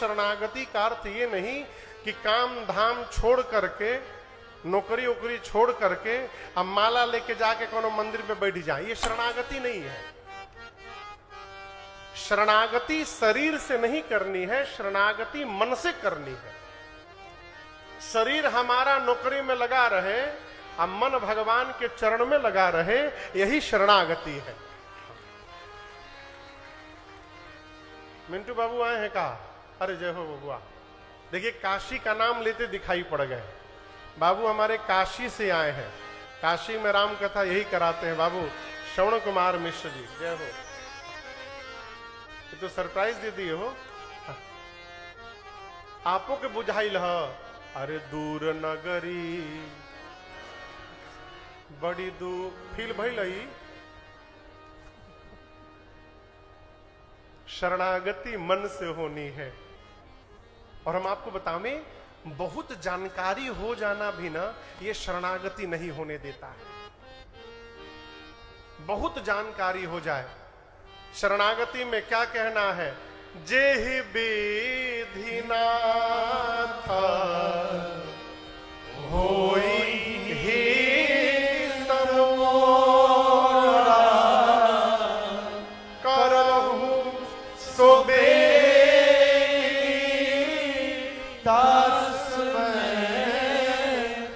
शरणागति का अर्थ ये नहीं कि काम धाम छोड़ करके, नौकरी वोकरी छोड़ करके अब माला लेके जाके कोनो मंदिर पे बैठ जाए, ये शरणागति नहीं है। शरणागति शरीर से नहीं करनी है, शरणागति मन से करनी है। शरीर हमारा नौकरी में लगा रहे, अब मन भगवान के चरण में लगा रहे, यही शरणागति है। मिंटू बाबू आए हैं कहा, अरे जय हो बबुआ। देखिए काशी का नाम लेते दिखाई पड़ गए। बाबू हमारे काशी से आए हैं, काशी में राम कथा यही कराते हैं बाबू श्रवण कुमार मिश्र जी, जय हो। ये तो सरप्राइज दे दिए हो। आपो के बुझाइल ह, अरे दूर नगरी बड़ी दूर फील भइल। शरणागति मन से होनी है। और हम आपको बतावें, बहुत जानकारी हो जाना भी ना ये शरणागति नहीं होने देता है। बहुत जानकारी हो जाए, शरणागति में क्या कहना है, जेहि विधिनाथ होई ही तमोरा करहु सोबे दास में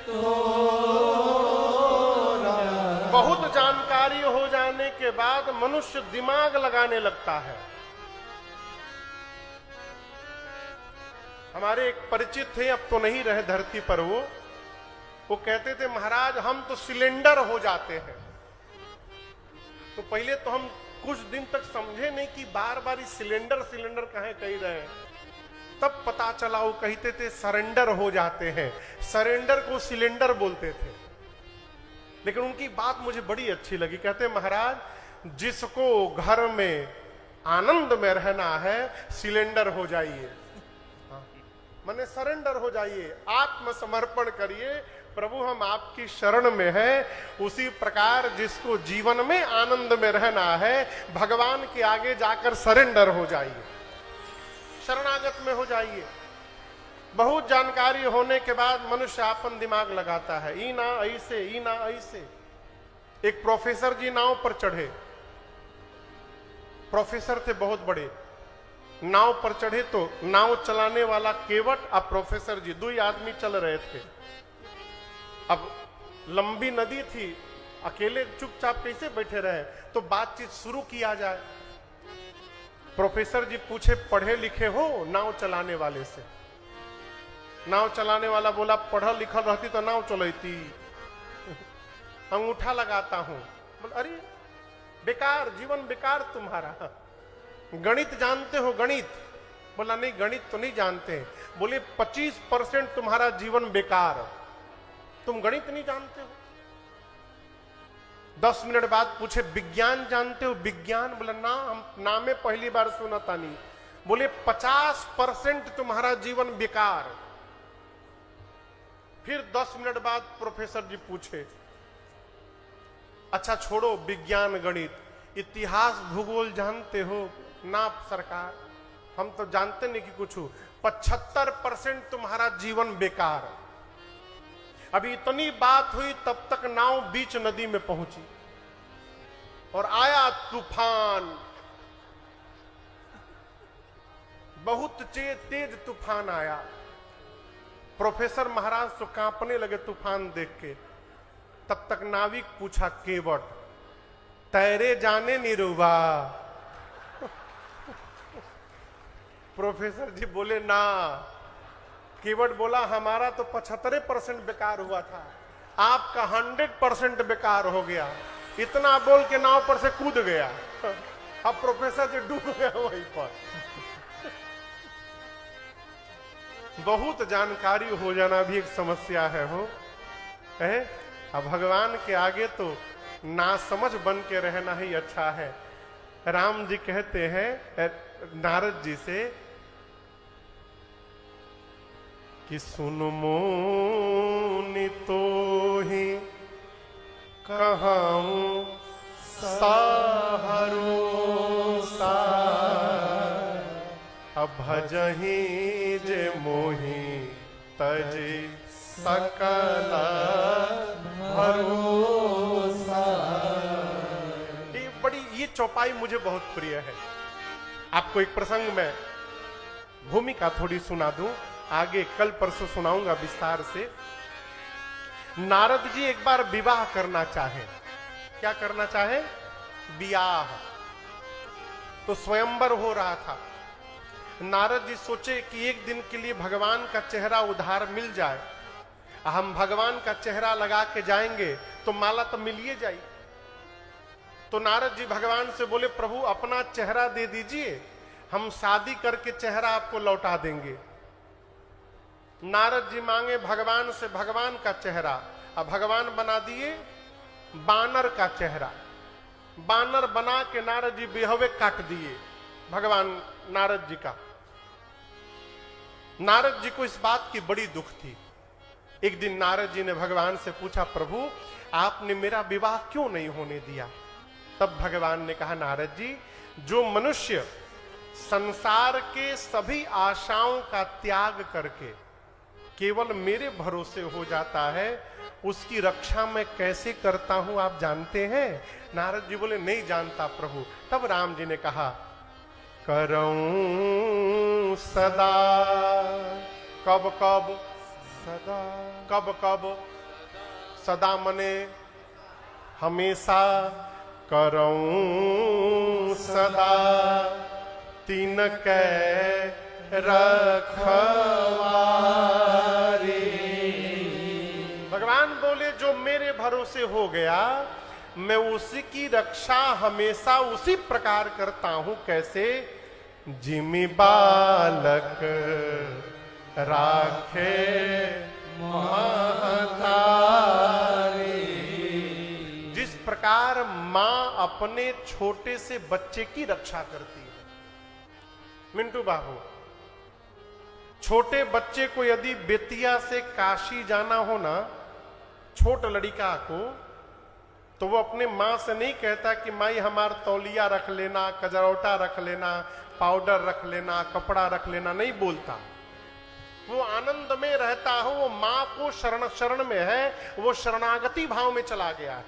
तोरा। बहुत जानकारी हो जाने के बाद मनुष्य दिमाग लगाने लगता है। हमारे एक परिचित थे, अब तो नहीं रहे धरती पर, वो कहते थे महाराज हम तो सिलेंडर हो जाते हैं। तो पहले तो हम कुछ दिन तक समझे नहीं कि बार बार सिलेंडर सिलेंडर कहे कही रहे हैं। तब पता चला वो कहते थे सरेंडर हो जाते हैं, सरेंडर को सिलेंडर बोलते थे। लेकिन उनकी बात मुझे बड़ी अच्छी लगी। कहते महाराज जिसको घर में आनंद में रहना है सिलेंडर हो जाइए, माने सरेंडर हो जाइए, आत्मसमर्पण करिए, प्रभु हम आपकी शरण में हैं। उसी प्रकार जिसको जीवन में आनंद में रहना है भगवान के आगे जाकर सरेंडर हो जाइए, शरणागत में हो जाइए। बहुत जानकारी होने के बाद मनुष्य आपन दिमाग लगाता है, ई ना ऐसे, ई ना ऐसे। एक प्रोफेसर जी नाव पर चढ़े, प्रोफेसर थे बहुत बड़े, नाव पर चढ़े तो नाव चलाने वाला केवट और प्रोफेसर जी दो ही आदमी चल रहे थे। अब लंबी नदी थी, अकेले चुपचाप कैसे बैठे रहे, तो बातचीत शुरू किया जाए। प्रोफेसर जी पूछे पढ़े लिखे हो नाव चलाने वाले से? नाव चलाने वाला बोला पढ़ा लिखल रहती तो नाव चलती, अंगूठा लगाता हूं। बोले अरे बेकार, जीवन बेकार तुम्हारा। गणित जानते हो गणित? बोला नहीं गणित तो नहीं जानते। बोले 25% तुम्हारा जीवन बेकार, तुम गणित नहीं जानते हो। 10 मिनट बाद पूछे विज्ञान जानते हो? विज्ञान? बोला ना, हम नामे पहली बार सुना था नहीं। बोले 50% तुम्हारा जीवन बेकार। फिर 10 मिनट बाद प्रोफेसर जी पूछे अच्छा छोड़ो विज्ञान गणित, इतिहास भूगोल जानते हो? ना सरकार, हम तो जानते नहीं कि कुछ। 75% तुम्हारा जीवन बेकार। अभी इतनी बात हुई तब तक नाव बीच नदी में पहुंची और आया तूफान, बहुत तेज तूफान आया। प्रोफेसर महाराज तो कांपने लगे तूफान देख के। तब तक नाविक पूछा केवट तैरे जाने निरुबा? प्रोफेसर जी बोले ना। केवट बोला हमारा तो 75% बेकार हुआ था, आपका 100% बेकार हो गया। इतना बोल के नाव पर से कूद गया। अब प्रोफेसर जी डूब गया वहीं पर। बहुत जानकारी हो जाना भी एक समस्या है हो है? अब भगवान के आगे तो नासमझ बन के रहना ही अच्छा है। राम जी कहते हैं नारद जी से कि सुन मोनि तो ही कहाऊं सहारो सा। अब भजही जे मोहि तजे सकल भरोसा। ये चौपाई मुझे बहुत प्रिय है। आपको एक प्रसंग में भूमिका थोड़ी सुना दूं, आगे कल परसों सुनाऊंगा विस्तार से। नारद जी एक बार विवाह करना चाहे। क्या करना चाहे? विवाह। तो स्वयंवर हो रहा था। नारद जी सोचे कि एक दिन के लिए भगवान का चेहरा उधार मिल जाए, हम भगवान का चेहरा लगा के जाएंगे तो माला तो मिल ही जाए। तो नारद जी भगवान से बोले, प्रभु अपना चेहरा दे दीजिए, हम शादी करके चेहरा आपको लौटा देंगे। नारद जी मांगे भगवान से भगवान का चेहरा, अब भगवान बना दिए बानर का चेहरा। बानर बना के नारद जी बेहवे काट दिए भगवान नारद जी का। नारद जी को इस बात की बड़ी दुख थी। एक दिन नारद जी ने भगवान से पूछा, प्रभु आपने मेरा विवाह क्यों नहीं होने दिया? तब भगवान ने कहा, नारद जी, जो मनुष्य संसार के सभी आशाओं का त्याग करके केवल मेरे भरोसे हो जाता है, उसकी रक्षा मैं कैसे करता हूं आप जानते हैं? नारद जी बोले, नहीं जानता प्रभु। तब राम जी ने कहा, करऊं सदा कब कब सदा, कब कब सदा मने हमेशा, करऊं सदा तीन कै रखवारी। भगवान बोले, जो मेरे भरोसे हो गया मैं उसी की रक्षा हमेशा उसी प्रकार करता हूं। कैसे? जिमि बालक राखे महतारी। जिस प्रकार मां अपने छोटे से बच्चे की रक्षा करती है। मिंटू बाबू, छोटे बच्चे को यदि बेतिया से काशी जाना हो ना, छोट लड़का को, तो वो अपने मां से नहीं कहता कि माई हमार तौलिया रख लेना, कजरौटा रख लेना, पाउडर रख लेना, कपड़ा रख लेना, नहीं बोलता। वो आनंद में रहता हो, वो मां को शरण में है, वो शरणागति भाव में चला गया है।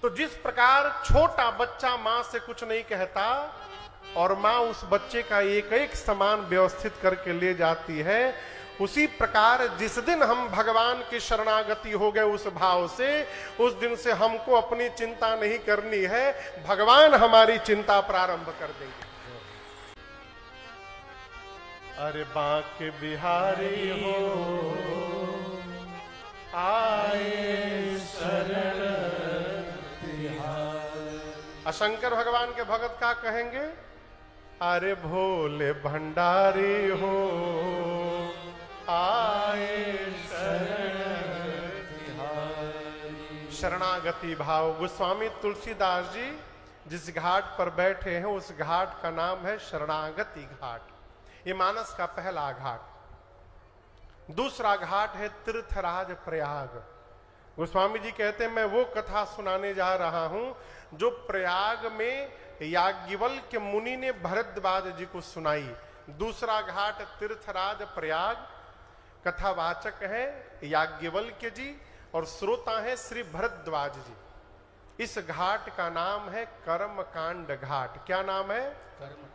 तो जिस प्रकार छोटा बच्चा मां से कुछ नहीं कहता और मां उस बच्चे का एक एक सामान व्यवस्थित करके ले जाती है, उसी प्रकार जिस दिन हम भगवान की शरणागति हो गए उस भाव से, उस दिन से हमको अपनी चिंता नहीं करनी है, भगवान हमारी चिंता प्रारंभ कर देंगे। अरे बांके बिहारी हो आए शरण तिहार। शंकर भगवान के भगत का कहेंगे? अरे भोले भंडारी हो आए शरण तिहारी। शरणागति भाव। गोस्वामी तुलसीदास जी जिस घाट पर बैठे हैं उस घाट का नाम है शरणागति घाट। ये मानस का पहला घाट। दूसरा घाट है तीर्थराज प्रयाग। गोस्वामी जी कहते हैं, मैं वो कथा सुनाने जा रहा हूं जो प्रयाग में याज्ञवल्क्य मुनि ने भरद्वाज जी को सुनाई। दूसरा घाट तीर्थराज प्रयाग। कथावाचक है याज्ञवल्क्य जी और श्रोता है श्री भरद्वाज जी। इस घाट का नाम है कर्मकांड घाट। क्या नाम है?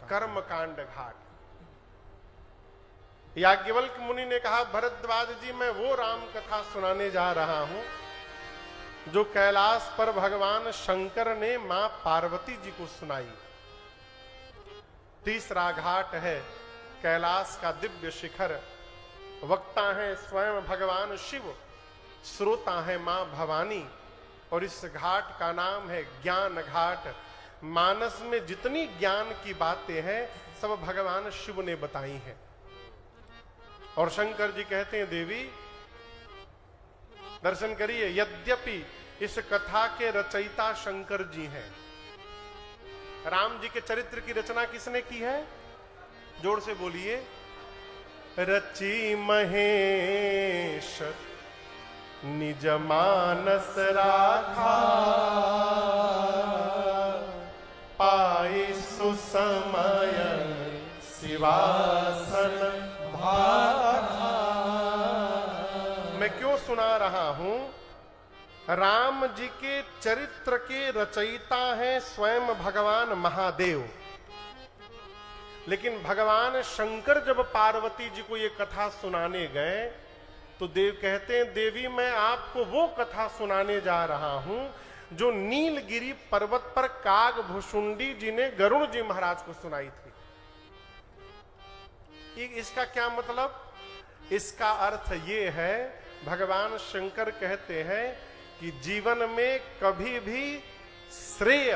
कर्मकांड घाट। याज्ञवल्क्य मुनि ने कहा, भरद्वाज जी मैं वो राम कथा सुनाने जा रहा हूं जो कैलाश पर भगवान शंकर ने मां पार्वती जी को सुनाई। तीसरा घाट है कैलाश का दिव्य शिखर। वक्ता है स्वयं भगवान शिव, श्रोता है मां भवानी और इस घाट का नाम है ज्ञान घाट। मानस में जितनी ज्ञान की बातें हैं सब भगवान शिव ने बताई हैं। और शंकर जी कहते हैं, देवी दर्शन करिए। यद्यपि इस कथा के रचयिता शंकर जी हैं, राम जी के चरित्र की रचना किसने की है? जोर से बोलिए। रची महेश निज मानस राखा, पाई सुसमय शिवासन भाखा। मैं क्यों सुना रहा हूं? राम जी के चरित्र के रचयिता हैं स्वयं भगवान महादेव, लेकिन भगवान शंकर जब पार्वती जी को ये कथा सुनाने गए तो देव कहते हैं, देवी मैं आपको वो कथा सुनाने जा रहा हूं जो नीलगिरी पर्वत पर कागभुशुंडी जी ने गरुड़ जी महाराज को सुनाई थी। इसका क्या मतलब? इसका अर्थ ये है, भगवान शंकर कहते हैं कि जीवन में कभी भी श्रेय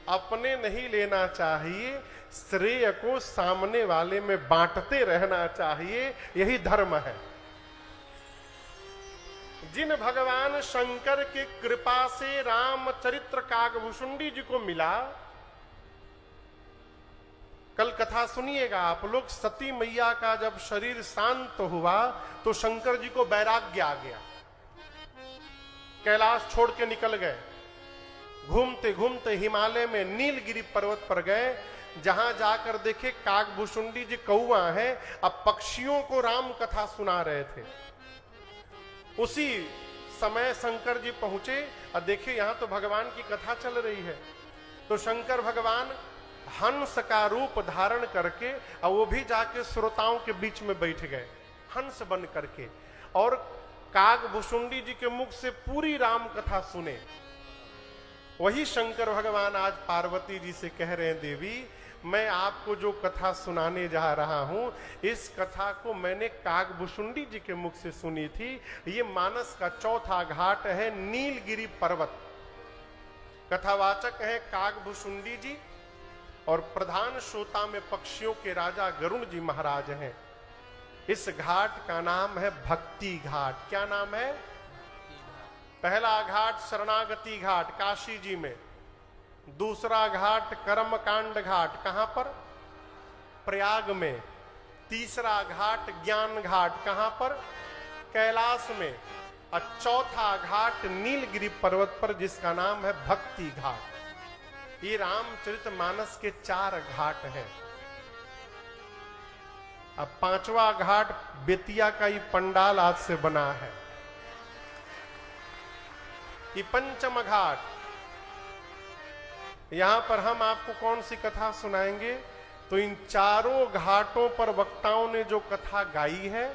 अपने नहीं लेना चाहिए, श्रेय को सामने वाले में बांटते रहना चाहिए, यही धर्म है। जिन भगवान शंकर की कृपा से रामचरित्र कागभुशुंडी जी को मिला, कल कथा सुनिएगा आप लोग, सती मैया का जब शरीर शांत हुआ तो शंकर जी को वैराग्य आ गया, कैलाश छोड़ के निकल गए, घूमते घूमते हिमालय में नीलगिरी पर्वत पर गए, जहां जाकर देखे कागभुशुंडी जी कौआ है, अब पक्षियों को राम कथा सुना रहे थे। उसी समय शंकर जी पहुंचे और देखिए यहां तो भगवान की कथा चल रही है, तो शंकर भगवान हंस का रूप धारण करके और वो भी जाके श्रोताओं के बीच में बैठ गए हंस बन करके, और कागभुशुंडी जी के मुख से पूरी राम कथा सुने। वही शंकर भगवान आज पार्वती जी से कह रहे हैं, देवी मैं आपको जो कथा सुनाने जा रहा हूं, इस कथा को मैंने कागभुशुंडी जी के मुख से सुनी थी। ये मानस का चौथा घाट है नीलगिरी पर्वत। कथावाचक है कागभुशुंडी जी और प्रधान श्रोता में पक्षियों के राजा गरुड़ जी महाराज हैं। इस घाट का नाम है भक्ति घाट। क्या नाम है? पहला घाट शरणागति घाट काशी जी में, दूसरा घाट कर्मकांड घाट कहां पर? प्रयाग में, तीसरा घाट ज्ञान घाट कहां पर? कैलाश में, और चौथा घाट नीलगिरी पर्वत पर जिसका नाम है भक्ति घाट। ये रामचरितमानस के 4 घाट हैं। अब 5वां घाट बेतिया का ये पंडाल आज से बना है, ये पंचम घाट। यहां पर हम आपको कौन सी कथा सुनाएंगे? तो इन 4 घाटों पर वक्ताओं ने जो कथा गाई है,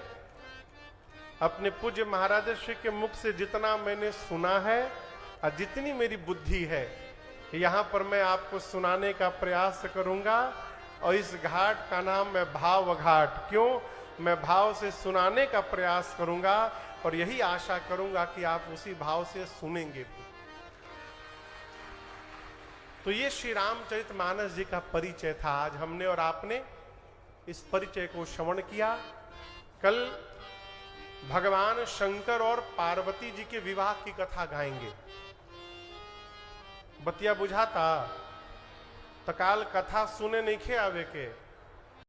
अपने पूज्य महाराज श्री के मुख से जितना मैंने सुना है और जितनी मेरी बुद्धि है, यहां पर मैं आपको सुनाने का प्रयास करूंगा। और इस घाट का नाम मैं भाव घाट, क्यों? मैं भाव से सुनाने का प्रयास करूंगा और यही आशा करूंगा कि आप उसी भाव से सुनेंगे। तो ये श्री रामचरितमानस जी का परिचय था। आज हमने और आपने इस परिचय को श्रवण किया। कल भगवान शंकर और पार्वती जी के विवाह की कथा गाएंगे। बतिया बुझाता तकाल कथा सुने नहीं खे आवे के,